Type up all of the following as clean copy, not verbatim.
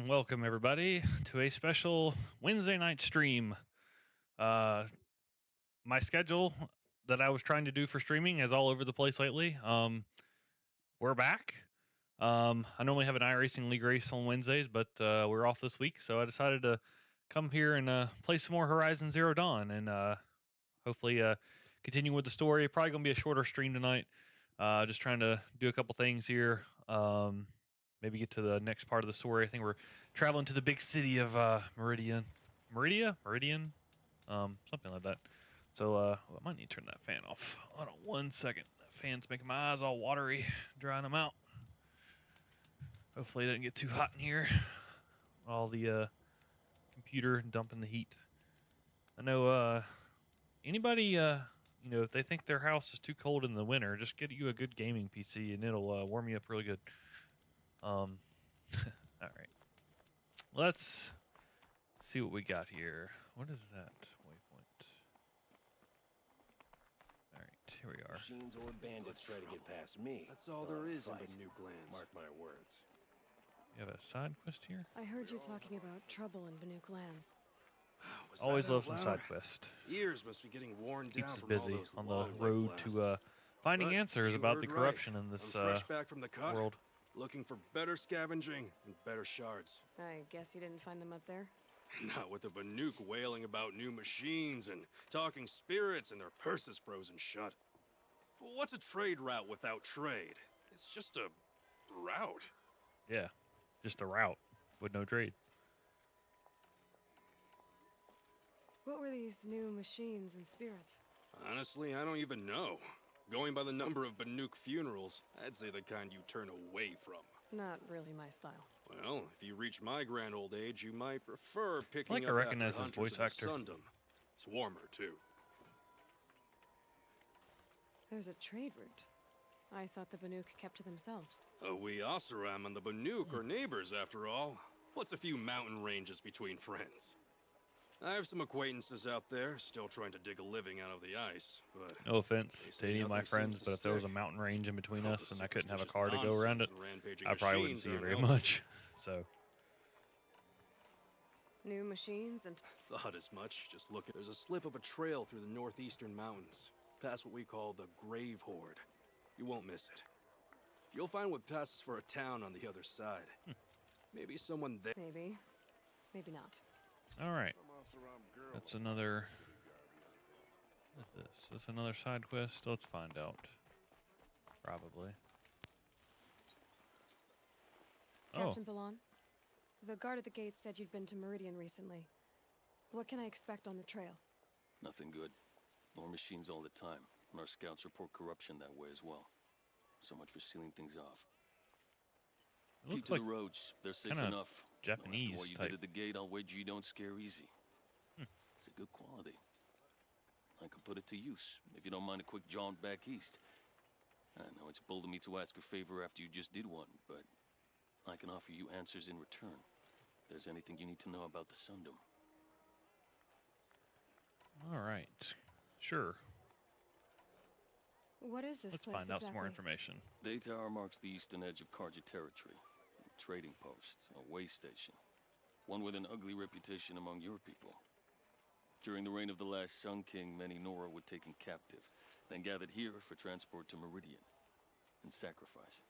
Welcome, everybody, to a special Wednesday night stream. My schedule that I was trying to do for streaming is all over the place lately. We're back. I normally have an iRacing League race on Wednesdays, but we're off this week, so I decided to come here and play some more Horizon Zero Dawn and hopefully continue with the story. Probably going to be a shorter stream tonight. Just trying to do a couple things here. Maybe get to the next part of the story. I think we're traveling to the big city of Meridian. Meridian? Something like that. So I might need to turn that fan off. Hold on 1 second. That fan's making my eyes all watery, drying them out. Hopefully it doesn't get too hot in here. All the computer dumping the heat. I know anybody if they think their house is too cold in the winter, just get you a good gaming PC and it'll warm you up really good. All right. Let's see what we got here. What is that waypoint? All right, here we are. Machines or bandits try to get past me. That's all there is in Banuk lands. Mark my words. You have a side quest here? I heard you talking about trouble in Banuk lands. Always love some side quest. Ears must be getting worn Keeps down us from busy all those on long the road white to blasts. finding But answers you about heard the right. corruption in this I'm fresh back from the cut, world. looking for better scavenging and better shards. I guess you didn't find them up there? Not with the Banuk wailing about new machines and talking spirits and their purses frozen shut. What's a trade route without trade? It's just a route. Yeah, just a route with no trade. What were these new machines and spirits? Honestly, I don't even know. Going by the number of Banuk funerals, I'd say the kind you turn away from. Not really my style. Well, if you reach my grand old age, you might prefer picking I up recognize after his hunters voice of actor. the Sundom. It's warmer, too. There's a trade route. I thought the Banuk kept to themselves. We Oseram and the Banuk are neighbors, after all. What's a few mountain ranges between friends? I have some acquaintances out there, still trying to dig a living out of the ice, but... No offense they to say any of my nothing friends, seems to but if there was a stick. mountain range in between All us the and I couldn't have a superstitious car to go around it, nonsense and rampaging I probably wouldn't machines see you aren't very helping. much. So, New machines and... Thought as much. Just look at... There's a slip of a trail through the northeastern mountains, past what we call the Grave Horde. You won't miss it. You'll find what passes for a town on the other side. Maybe someone there... Maybe. Maybe not. all right. That's another... What is this? Is this another side quest? Let's find out. Probably. Captain Balan? The guard at the gate said you'd been to Meridian recently. What can I expect on the trail? Nothing good. More machines all the time, and our scouts report corruption that way as well. So much for sealing things off. It Keep looks to like the roads. They're safe kinda enough. Japanese After what you type. did at the gate, I'll wager you don't scare easy. It's a good quality. I could put it to use, if you don't mind a quick jaunt back east. I know it's bold of me to ask a favor after you just did one, but I can offer you answers in return. If there's anything you need to know about the Sundom. all right. Sure. What is this Let's place find out exactly? some more information. Day Tower marks the eastern edge of Karja territory. A trading post, a way station. One with an ugly reputation among your people. During the reign of the last Sun King, many Nora were taken captive, then gathered here for transport to Meridian, and sacrifice.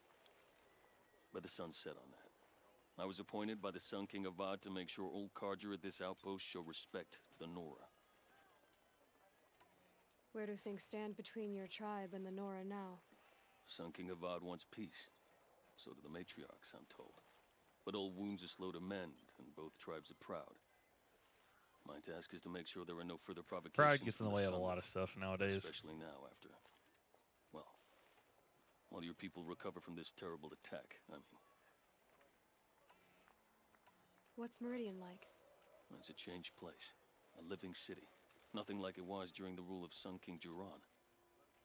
But the sun set on that. I was appointed by the Sun King Avad to make sure old Karja at this outpost show respect to the Nora. Where do things stand between your tribe and the Nora now? Sun King Avad wants peace. So do the matriarchs, I'm told. But old wounds are slow to mend, and both tribes are proud. My task is to make sure there are no further provocations. Pride gets in from the way of a Sun, lot of stuff nowadays. especially now after, well, while your people recover from this terrible attack. I mean, What's Meridian like? it's a changed place, a living city. Nothing like it was during the rule of Sun King Jiran.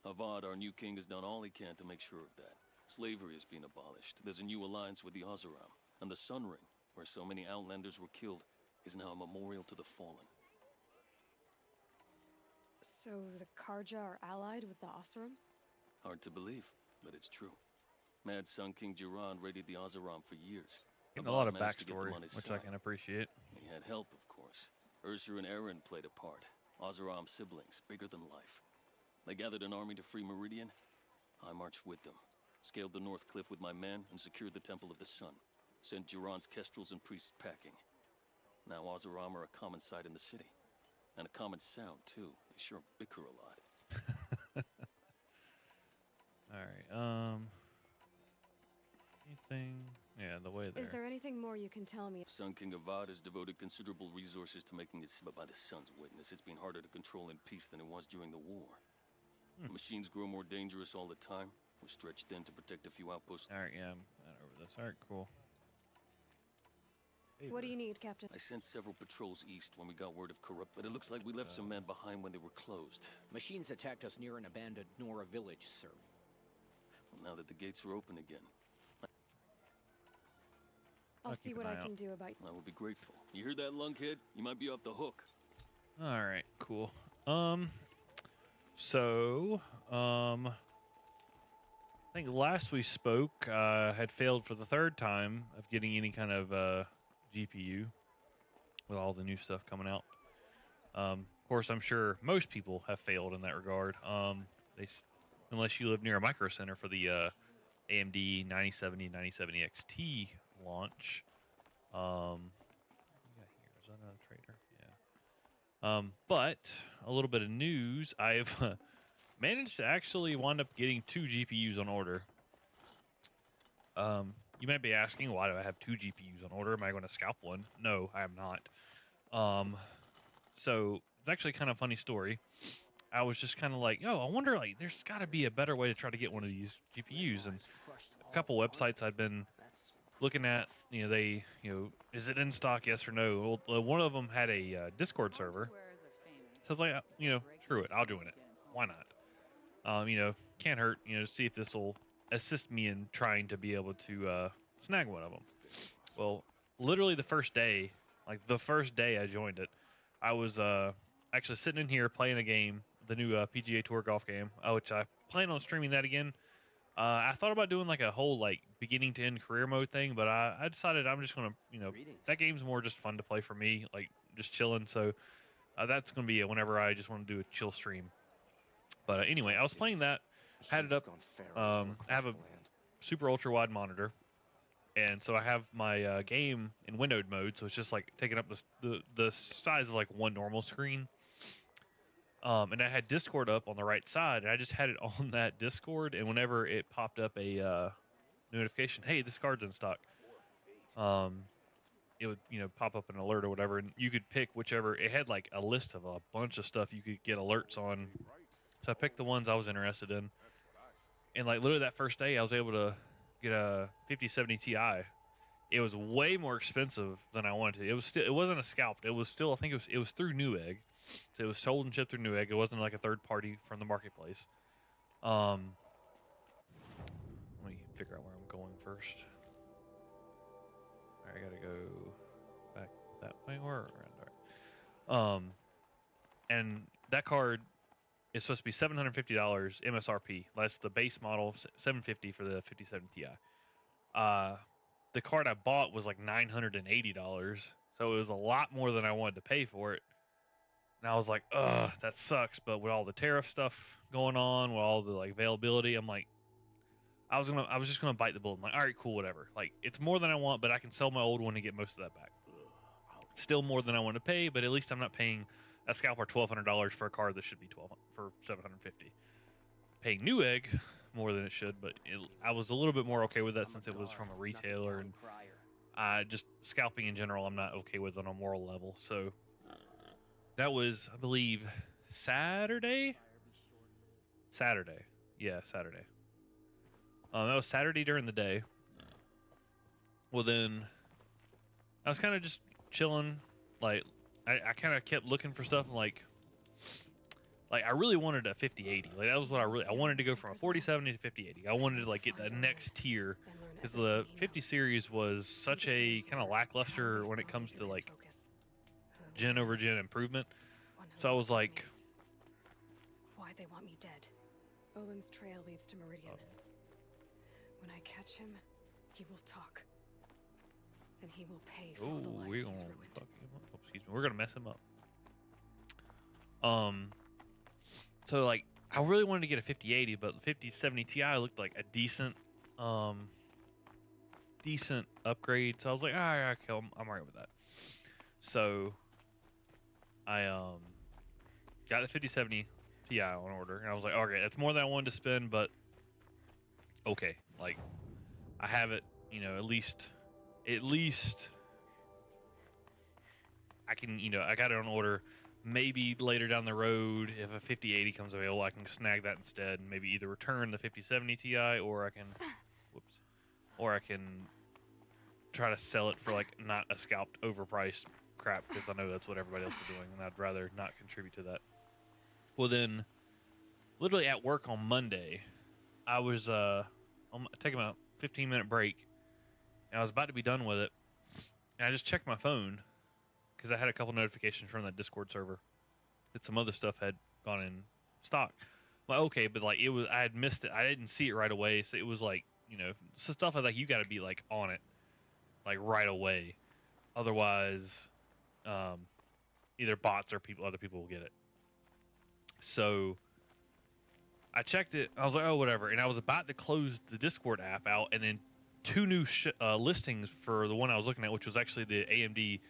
Avad, our new king, has done all he can to make sure of that. Slavery is being abolished. There's a new alliance with the Oseram, and the Sun Ring, where so many Outlanders were killed, is now a memorial to the fallen. So the Karja are allied with the Oseram? Hard to believe, but it's true. Mad Sun King Jiran raided the Oseram for years. Getting a lot of managed to get them backstory, on his which side. I can appreciate. He had help, of course. Ursur and Eren played a part. Oseram siblings, bigger than life. They gathered an army to free Meridian. I marched with them, scaled the North Cliff with my men, and secured the Temple of the Sun. Sent Jiran's kestrels and priests packing. Now Oseram are a common sight in the city. And a common sound, too. They sure bicker a lot. Alright, anything? Yeah, the way there. Is there anything more you can tell me? Sun King Avad has devoted considerable resources to making it, but by the Sun's witness, it's been harder to control in peace than it was during the war. Machines grow more dangerous all the time. We're stretched thin to protect a few outposts. Alright, yeah, I'm not over this. Alright, cool. What do you need, Captain? I sent several patrols east when we got word of corrupt, but it looks like we left some men behind when they were closed. Machines attacked us near an abandoned Nora village, sir. Well, now that the gates are open again, I'll I'll see keep what an I eye can out. do about. I will be grateful. You hear that, lunkhead? You might be off the hook. Alright, cool. I think last we spoke, had failed for the third time of getting any kind of GPU with all the new stuff coming out. Of course, I'm sure most people have failed in that regard. Unless you live near a micro center for the AMD 9070 9070 XT launch. What we got here? Is that another trader? Yeah. But a little bit of news. I've managed to actually wind up getting 2 GPUs on order. You might be asking, why do I have 2 GPUs on order? Am I going to scalp one? No, I am not. So it's actually kind of a funny story. I was just kind of like, I wonder, like, there's got to be a better way to try to get one of these GPUs. And a couple websites I've been looking at, is it in stock? Yes or no. Well, one of them had a Discord server. So I was like, screw it, I'll join it. Why not? Can't hurt, see if this will assist me in trying to be able to snag one of them. Well, literally the first day I joined it, I was actually sitting in here playing a game, the new PGA Tour golf game, which I plan on streaming that again. I thought about doing like a whole like beginning to end career mode thing, but I decided I'm just gonna, that game's more just fun to play for me, like just chilling. So that's gonna be whenever I just want to do a chill stream. But anyway, I was playing that, had it up. I have a super ultra wide monitor, and so I have my game in windowed mode, so it's just like taking up the size of like one normal screen. And I had Discord up on the right side, and I just had it on that Discord, and whenever it popped up a notification, hey, this card's in stock, it would pop up an alert or whatever, and you could pick whichever. It had like a list of a bunch of stuff you could get alerts on, so I picked the ones I was interested in. And like literally that first day, I was able to get a 5070 Ti. It was way more expensive than I wanted to. It wasn't a scalped. It was still, I think it was through Newegg. So it was sold and shipped through Newegg. It wasn't like a third party from the marketplace. Let me figure out where I'm going first. All right, I gotta go back that way or around. All right. And that card is supposed to be $750 MSRP. That's the base model, $750 for the 57 Ti. The card I bought was like $980, so it was a lot more than I wanted to pay for it. And I was like, ugh, that sucks. But with all the tariff stuff going on, with all the like availability, I'm like, I was just gonna bite the bullet. I'm like, all right, cool, whatever. Like, it's more than I want, but I can sell my old one and get most of that back. Still more than I want to pay, but at least I'm not paying a scalper $1,200 for a card that should be for $750. Paying Newegg more than it should, but I was a little bit more okay with that since it was from a retailer, and just scalping in general I'm not okay with on a moral level. So that was, I believe, Saturday. Yeah, Saturday. That was Saturday during the day. Well, then I was kind of just chilling. Like, I kind of kept looking for stuff. And like, like I really wanted a 5080. Like that was what I wanted to go from a 4070 to 5080. I wanted to like get that next tier because the 50 series was such a kind of lackluster when it comes to like gen over gen improvement. So I was like, why they want me dead. Olin's trail leads to Meridian. When I catch him, he will talk. And he will pay for all the lives he's ruined. Fuck him up. Oh, excuse me. We're gonna mess him up. So like I really wanted to get a 5080, but the 5070 Ti looked like a decent upgrade. So I was like, alright, I'm alright with that. So I got the 5070 Ti on order, and I was like, okay, that's more than I wanted to spend, but okay, like I have it, you know, at least I can, you know, I got it on order. Maybe later down the road, if a 5080 comes available, I can snag that instead, and maybe either return the 5070 Ti, or I can, or I can try to sell it for like not a scalped, overpriced crap, because I know that's what everybody else is doing, and I'd rather not contribute to that. Well, then, literally at work on Monday, I was I'm taking a 15-minute break, and I was about to be done with it, and I just checked my phone because I had a couple notifications from that Discord server that some other stuff had gone in stock. Well, okay, but like it was, I had missed it. I didn't see it right away, so it was like, you know, so stuff like you got to be like on it, like right away, otherwise, either bots or other people will get it. So I checked it. I was like, oh, whatever, and I was about to close the Discord app out, and then two new listings for the one I was looking at, which was actually the AMD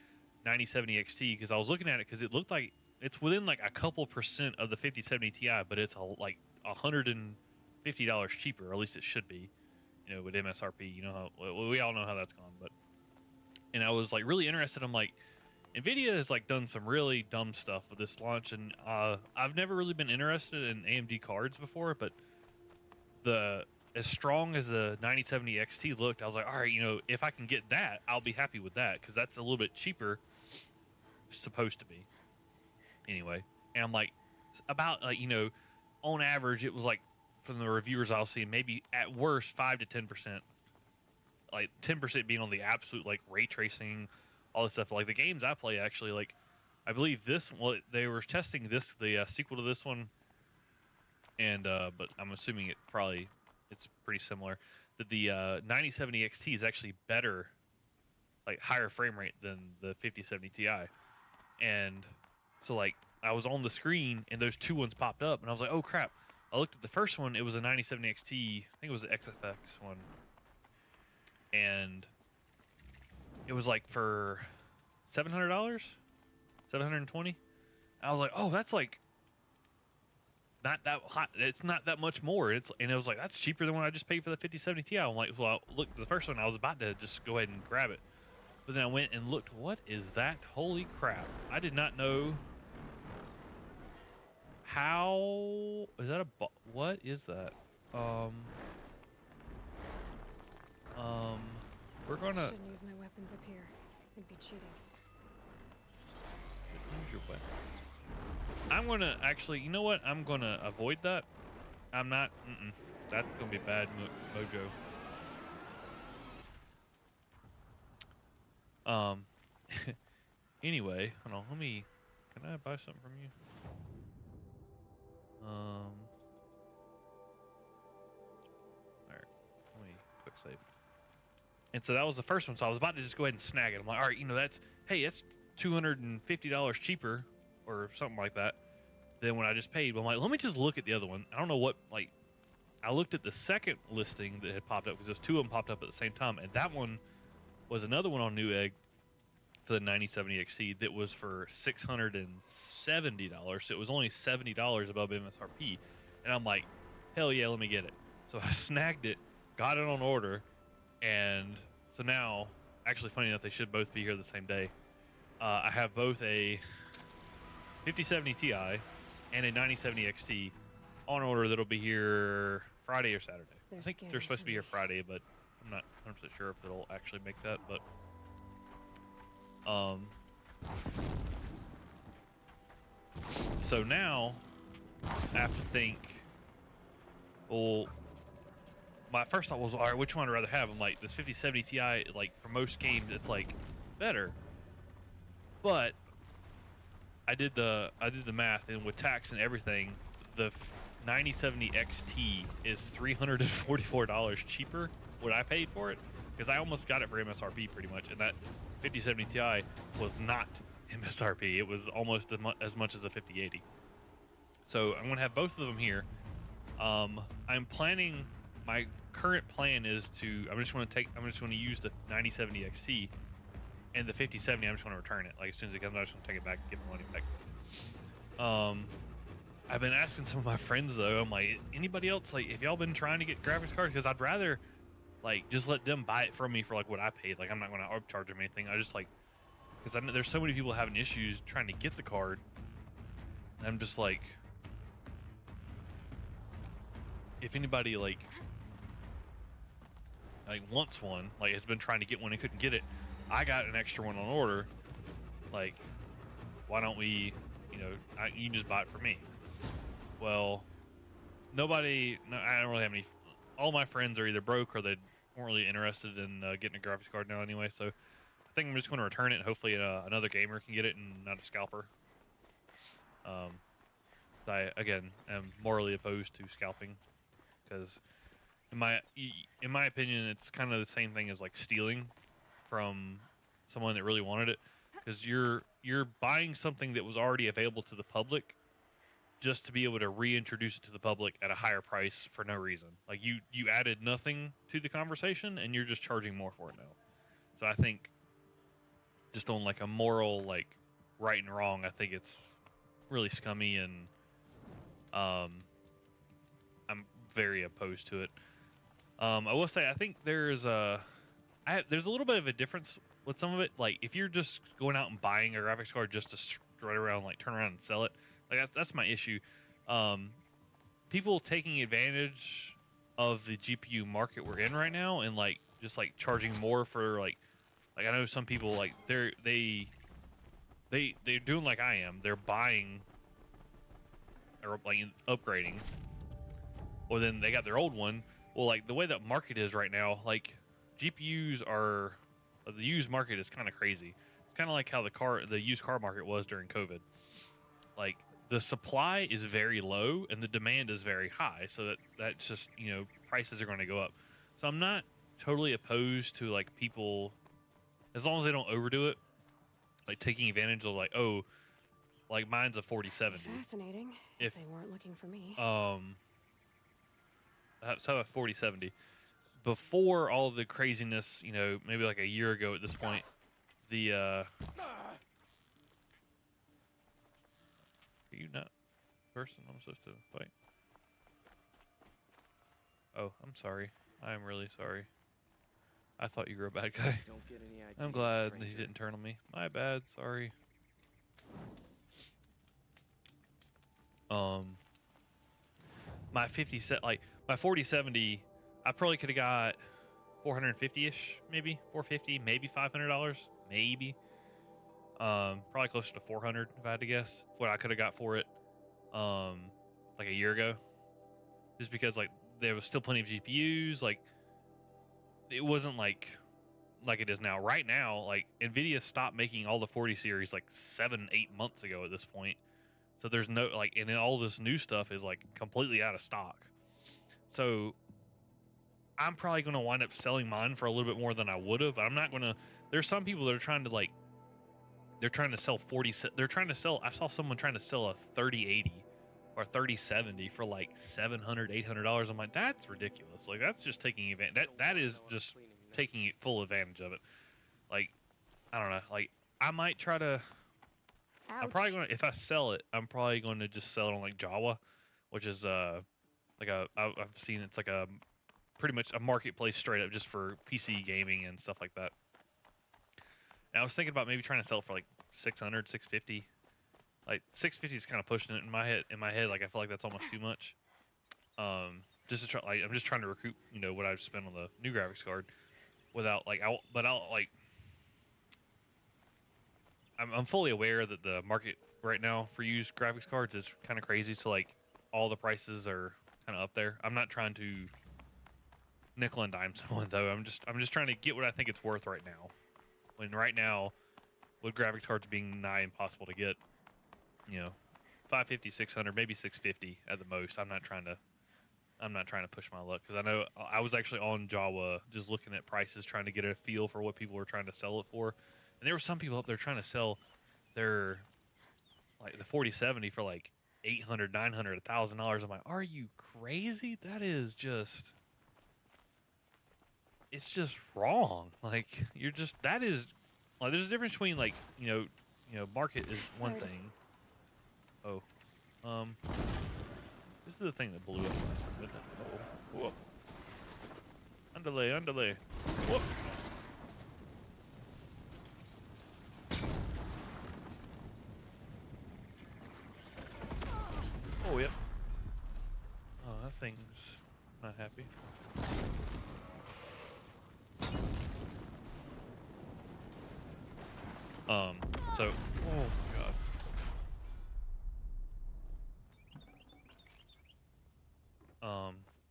9070 XT, because I was looking at it because it looked like it's within like a couple percent of the 5070 Ti, but it's like $150 cheaper, or at least it should be, you know, with MSRP. You know how we all know how that's gone. But and I was like really interested. I'm like, Nvidia has like done some really dumb stuff with this launch, and I've never really been interested in AMD cards before, but as strong as the 9070 XT looked, I was like, all right, you know, if I can get that, I'll be happy with that, because that's a little bit cheaper, supposed to be. Anyway, and I'm like, about like, you know, on average, it was like, from the reviewers I was seeing, maybe at worst 5 to 10%, like 10% being on the absolute like ray tracing, all this stuff. Like the games I play, actually, like I believe they were testing the sequel to this one, and but I'm assuming it's pretty similar. That the 9070 XT is actually better, like higher frame rate than the 5070 Ti, and so like I was on the screen and those two ones popped up, and I was like, oh crap! I looked at the first one; it was a 9070 XT. I think it was the XFX one, and it was like for $700, $720. I was like, oh, that's like not that hot. It's not that much more. And it was like, that's cheaper than what I just paid for the 5070 Ti. I'm like, well, look, the first one I was about to just go ahead and grab it, but then I went and looked. What is that? Holy crap! I did not know. How is that what is that? We're gonna. Shouldn't use my weapons up here. It'd be cheating. Use your weapon. I'm gonna actually. You know what? I'm gonna avoid that. I'm not. That's gonna be bad mojo. Anyway, hold on. Can I buy something from you? Alright, let me quick save. And so that was the first one, so I was about to just go ahead and snag it. I'm like, alright, you know, that's $250 cheaper, or something like that, than what I just paid. But I'm like, let me just look at the other one. I don't know what, like, I looked at the second listing that had popped up, because there's two of them popped up at the same time, and that one was another one on Newegg for the 9070 XT that was for $670. So it was only $70 above MSRP, and I'm like, hell yeah, let me get it. So I snagged it, got it on order, and so now, actually funny enough, they should both be here the same day. I have both a 5070 Ti and a 9070 XT on order that'll be here Friday or Saturday. I think they're supposed to be here Friday, but I'm not 100% sure if it'll actually make that. But so now I have to think. Well, my first thought was, all right, which one I'd rather have? I'm like, this 5070 Ti, like for most games, it's like better. But I did the math, and with tax and everything, the 9070 XT is $344 cheaper what I paid for it, because I almost got it for MSRP pretty much, and that 5070 Ti was not MSRP. It was almost as much as a 5080. So I'm gonna have both of them here. I'm planning. My current plan is to. I'm just going to use the 9070 XT, and the 5070. I'm just going to return it. Like as soon as it comes, I'm just going to take it back, and give the money back. I've been asking some of my friends though. I'm like, anybody else? Like, have y'all been trying to get graphics cards? Because I'd rather, like, just let them buy it from me for like what I paid. Like, I'm not going to upcharge them anything. I just like, because I know there's so many people having issues trying to get the card. I'm just like, if anybody like wants one, like has been trying to get one and couldn't get it, I got an extra one on order. Like, why don't we, you can just buy it for me. Well, no, I don't really have any. All my friends are either broke or they weren't really interested in getting a graphics card now anyway. So I think I'm just going to return it, and hopefully another gamer can get it and not a scalper. I again am morally opposed to scalping, because in my opinion, it's kind of the same thing as like stealing from someone that really wanted it, because you're buying something that was already available to the public just to be able to reintroduce it to the public at a higher price for no reason. Like you added nothing to the conversation and you're just charging more for it now. So I think just on like a moral, like right and wrong, I think it's really scummy, and I'm very opposed to it. I will say I think there's a little bit of a difference with some of it. Like if you're just going out and buying a graphics card just to strut around, like turn around and sell it, like that's my issue. People taking advantage of the GPU market we're in right now, and like just like charging more for like I know some people like they're doing like I am. They're buying or like upgrading, or then they got their old one. Well, like the way that market is right now, like GPUs are the used market is kind of crazy. It's kind of like how the used car market was during COVID. Like the supply is very low and the demand is very high, so that's just prices are going to go up. So I'm not totally opposed to like people, as long as they don't overdo it, like taking advantage of like, oh, like mine's a 4070. Fascinating. If they weren't looking for me. So a 4070. Before all the craziness, maybe like a year ago at this point, the are you not the person I'm supposed to fight? Oh, I'm sorry. I'm really sorry. I thought you were a bad guy. Don't get any ideas, I'm glad stranger. he didn't turn on me. My bad, sorry. My 4070, I probably could have got 450-ish, maybe 450, maybe $500, maybe. Probably closer to 400 if I had to guess. What I could have got for it, like a year ago, just because like there was still plenty of GPUs. Like it wasn't like it is now. Right now, like Nvidia stopped making all the 40 series like 7-8 months ago at this point. So there's no like, and then all this new stuff is like completely out of stock. So I'm probably going to wind up selling mine for a little bit more than I would have. I'm not going to. There's some people that are trying to like. They're trying to sell 40. They're trying to sell. I saw someone trying to sell a 3080 or 3070 for like $700-$800. I'm like, that's ridiculous. Like that's just taking advantage. That is just taking full advantage of it. Like I don't know. Like I might try to. Ouch. I'm probably gonna, if I sell it, I'm probably going to just sell it on like Java, which is like I've seen it's like a pretty much a marketplace straight up just for PC gaming and stuff like that. And I was thinking about maybe trying to sell it for like 600, 650. Like 650 is kind of pushing it in my head. Like I feel like that's almost too much. Just to try, like I'm just trying to recoup, what I've spent on the new graphics card, without like I'll like. I'm fully aware that the market right now for used graphics cards is kind of crazy. So like all the prices are kind of up there. I'm not trying to nickel and dime someone though. I'm just trying to get what I think it's worth right now. When right now, with graphics cards being nigh impossible to get, you know, 550, 600, maybe 650 at the most. I'm not trying to push my luck because I know I was actually on Jawa just looking at prices, trying to get a feel for what people were trying to sell it for, and there were some people up there trying to sell their like the 4070 for like 800, 900, $1,000. I'm like, are you crazy? That is just, it's just wrong. Like you're just that is like there's a difference between like market is one Sorry to- thing. Oh, um, this is the thing that blew up. Isn't it? Oh, whoa. Underlay, underlay. Whoop. Oh, yep. Oh, that thing's not happy. So, oh my god.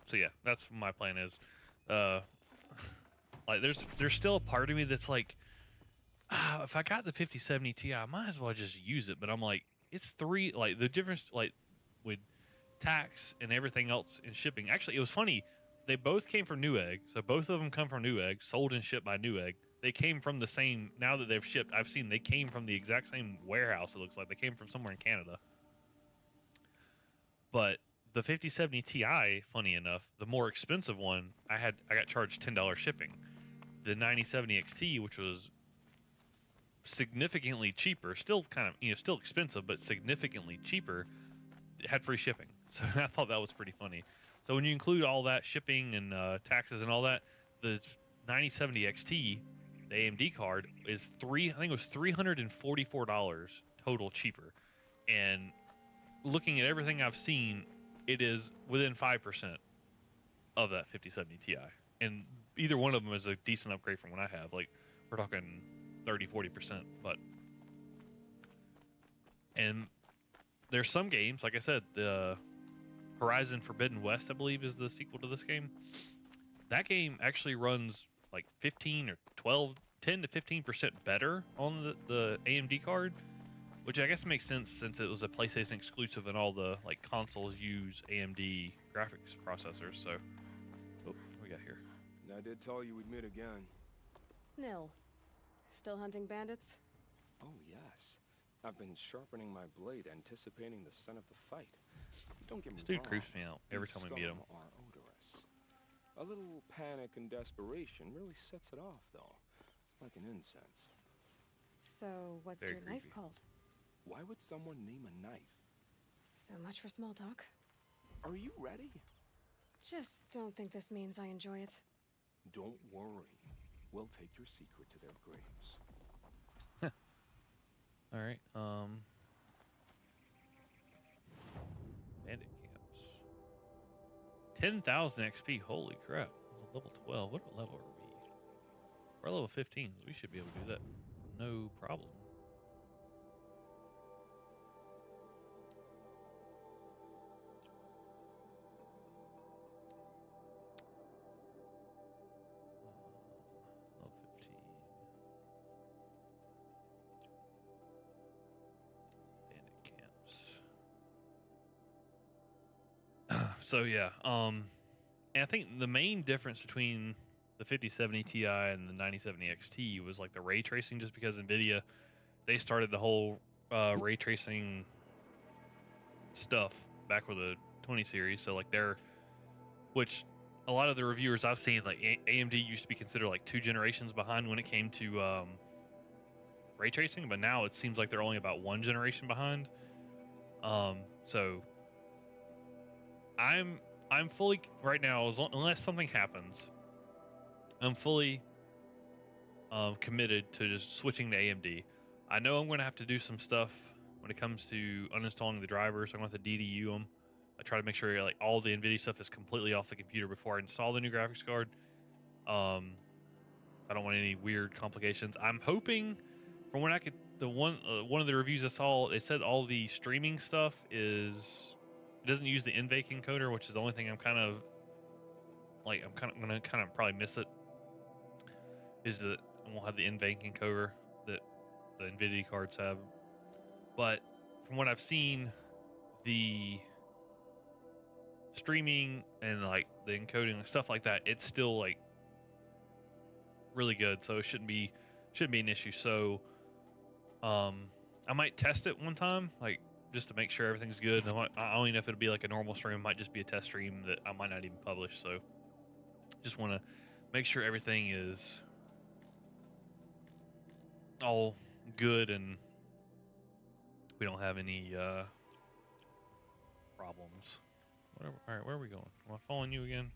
So yeah, that's what my plan is. Uh, like there's still a part of me that's like, if I got the 5070 Ti, I might as well just use it. But I'm like, it's three, like the difference, like with tax and everything else in shipping. Actually, it was funny. They both came from Newegg, so both of them come from Newegg, sold and shipped by Newegg. They came from the same. Now that they've shipped, I've seen they came from the exact same warehouse. It looks like they came from somewhere in Canada. But the 5070 Ti, funny enough, the more expensive one, I got charged $10 shipping. The 9070 XT, which was significantly cheaper, still kind of still expensive, but significantly cheaper, had free shipping. So I thought that was pretty funny. So when you include all that shipping and taxes and all that, the 9070 XT, the AMD card, is I think it was $344 total cheaper. And looking at everything I've seen, it is within 5% of that 5070 Ti. And either one of them is a decent upgrade from what I have. Like we're talking 30-40%, but and there's some games, like I said, the Horizon Forbidden West, I believe, is the sequel to this game. That game actually runs like 15 or 12, 10 to 15% better on the AMD card, which I guess makes sense since it was a PlayStation exclusive and all the like consoles use AMD graphics processors. So, what we got here? I did tell you we'd meet again. Nil. Still hunting bandits? Oh, yes. I've been sharpening my blade, anticipating the scent of the fight. Don't get me This dude wrong. creeps me out every these time we meet him. scum are odorous. A little panic and desperation really sets it off, though, like an incense. So, what's Very your knife creepy. called? Why would someone name a knife? So much for small talk. Are you ready? Just don't think this means I enjoy it. Don't worry. We'll take your secret to their graves. All right. Bandit camps. 10,000 XP. Holy crap! Level 12. What level are we? We're level 15. We should be able to do that. No problem. Level 15. Bandit camps. So yeah, and I think the main difference between the 5070 Ti and the 9070 XT was like the ray tracing, just because Nvidia they started the whole ray tracing stuff back with the 20 series. So like which a lot of the reviewers I've seen, like AMD used to be considered like 2 generations behind when it came to ray tracing, but now it seems like they're only about 1 generation behind. So I'm fully right now, unless something happens, I'm fully committed to just switching to AMD. I know I'm going to have to do some stuff when it comes to uninstalling the drivers. I'm going to have to DDU them. I try to make sure like all the NVIDIA stuff is completely off the computer before I install the new graphics card. I don't want any weird complications. I'm hoping, from what I could, one of the reviews I saw, they said all the streaming stuff is It doesn't use the NVAC encoder, which is the only thing I'm kind of like. I'm gonna kind of probably miss it. Is that it won't have the NVAC encoder that the NVIDIA cards have. But from what I've seen, the streaming and like the encoding and stuff like that, it's still like really good. So it shouldn't be an issue. So I might test it one time, like just to make sure everything's good. I don't even know if it'll be like a normal stream. It might just be a test stream that I might not even publish. So just want to make sure everything is all good and we don't have any problems. Whatever. All right, where are we going? Am I following you again?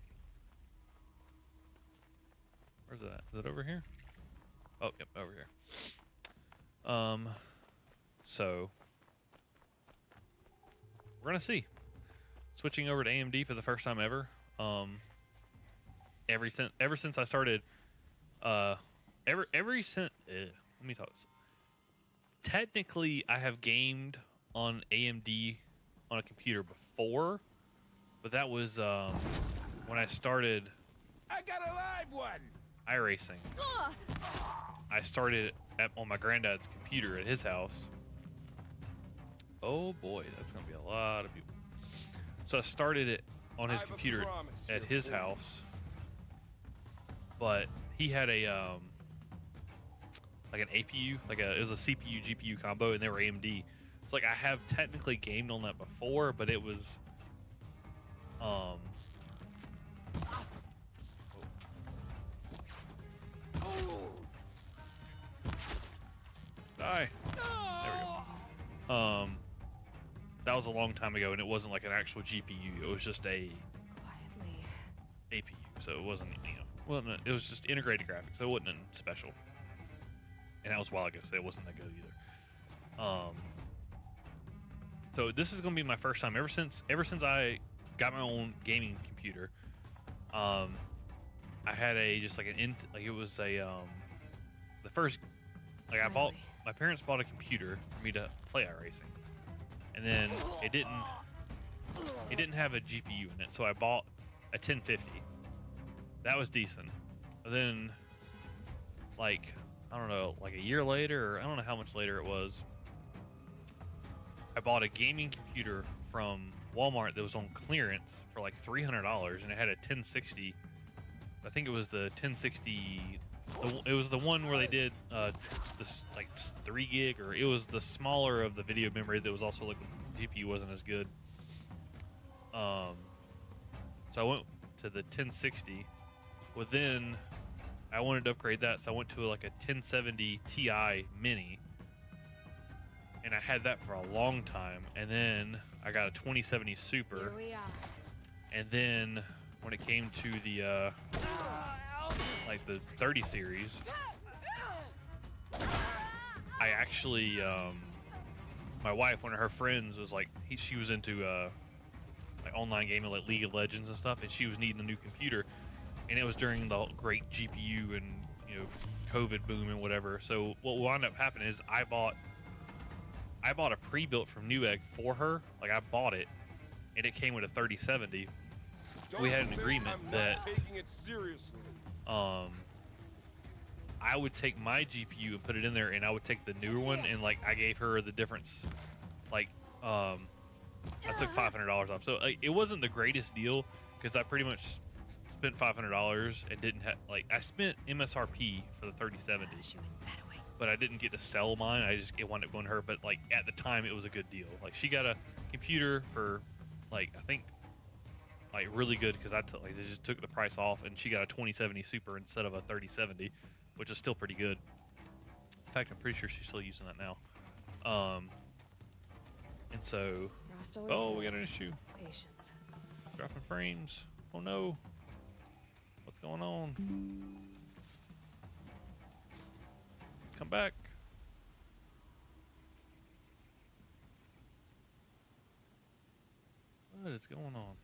Where's it at? Is it over here? Oh, yep, over here. So we're gonna see. Switching over to AMD for the first time ever. Ever since I started, let me talk. Technically, I have gamed on AMD on a computer before, but that was when I started. I got a live one. iRacing. I started on my granddad's computer at his house. Oh boy, that's gonna be a lot of people. So I started it on his computer at his house, but he had a like an APU, it was a CPU GPU combo, and they were AMD. So like I have technically gamed on that before, but it was die. There we go. That was a long time ago, and it wasn't like an actual GPU. It was just a Quietly. APU, so it wasn't, it was just integrated graphics. So it wasn't anything special. And that was a while ago, so it wasn't that good either. So this is gonna be my first time ever since I got my own gaming computer. I had it was a the first Finally. my parents bought a computer for me to play iRacing, and then it didn't have a GPU in it, so I bought a 1050. That was decent. But then, I don't know, like a year later, or I don't know how much later it was, I bought a gaming computer from Walmart that was on clearance for like $300, and it had a 1060. I think it was the 1060. It was the one where they did this like 3 gig, or it was the smaller of the video memory that was also like the GPU wasn't as good. So I went to the 1060. Well, then I wanted to upgrade that, so I went to like a 1070 Ti Mini, and I had that for a long time. And then I got a 2070 Super. Here we are. And then when it came to the the 30 series, I actually my wife, one of her friends was she was into online gaming, like League of Legends and stuff, and she was needing a new computer, and it was during the great GPU and COVID boom and whatever. So what wound up happening is I bought a pre-built from Newegg for her. Like, I bought it, and it came with a 3070. We had an agreement that I would take my GPU and put it in there, and I would take the newer one, and I gave her the difference. I took $500 off, so it wasn't the greatest deal, because I pretty much spent $500 and didn't have I spent MSRP for the 3070, but I didn't get to sell mine. It wound up going to her, but at the time it was a good deal. She got a computer for I think really good, because they just took the price off, and she got a 2070 Super instead of a 3070, which is still pretty good. In fact, I'm pretty sure she's still using that now. And so, we got an issue. Patience. Dropping frames. Oh no. What's going on? Come back. What is going on?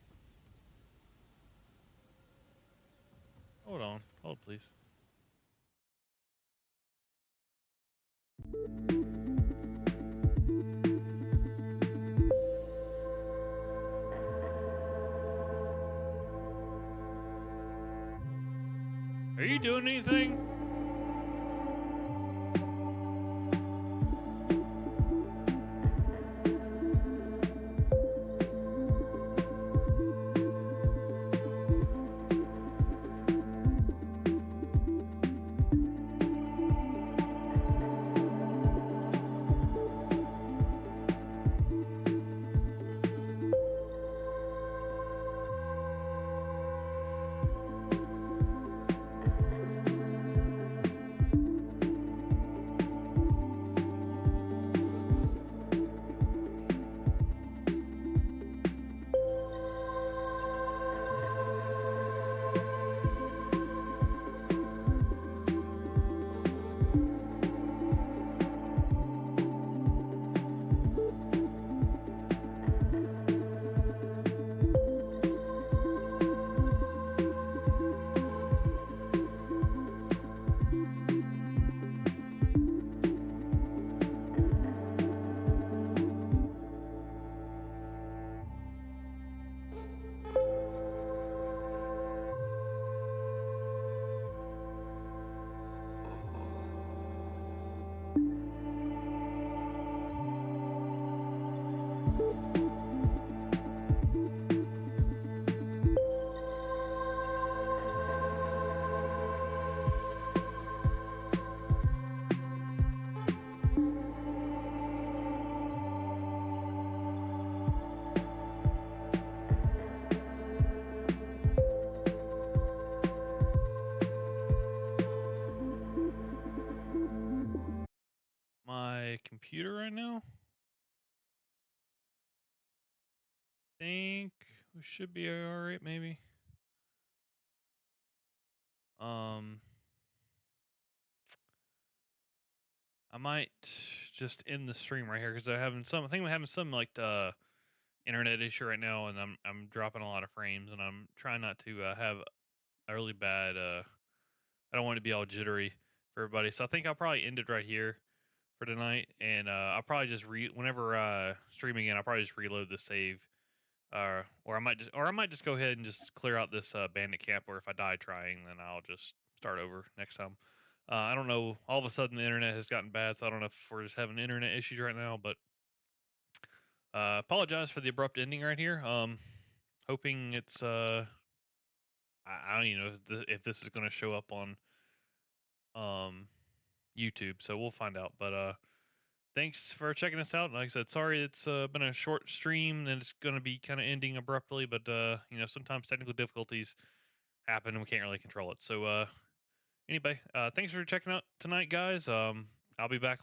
Hold on. Hold, please. My computer right now. Think we should be alright, maybe. I might just end the stream right here because I think I'm having some like internet issue right now, and I'm dropping a lot of frames, and I'm trying not to have a really bad. I don't want it to be all jittery for everybody, so I think I'll probably end it right here for tonight, and I'll probably just whenever streaming again, I'll probably just reload the save, or I might just go ahead and just clear out this bandit camp, or if I die trying, then I'll just start over next time. I don't know. All of a sudden, the internet has gotten bad, so I don't know if we're just having internet issues right now. But apologize for the abrupt ending right here. Hoping it's I don't even know if this is going to show up on um YouTube, so we'll find out. But thanks for checking us out. Like I said, sorry it's been a short stream and it's going to be kind of ending abruptly, but sometimes technical difficulties happen and we can't really control it. So anyway, thanks for checking out tonight, guys. I'll be back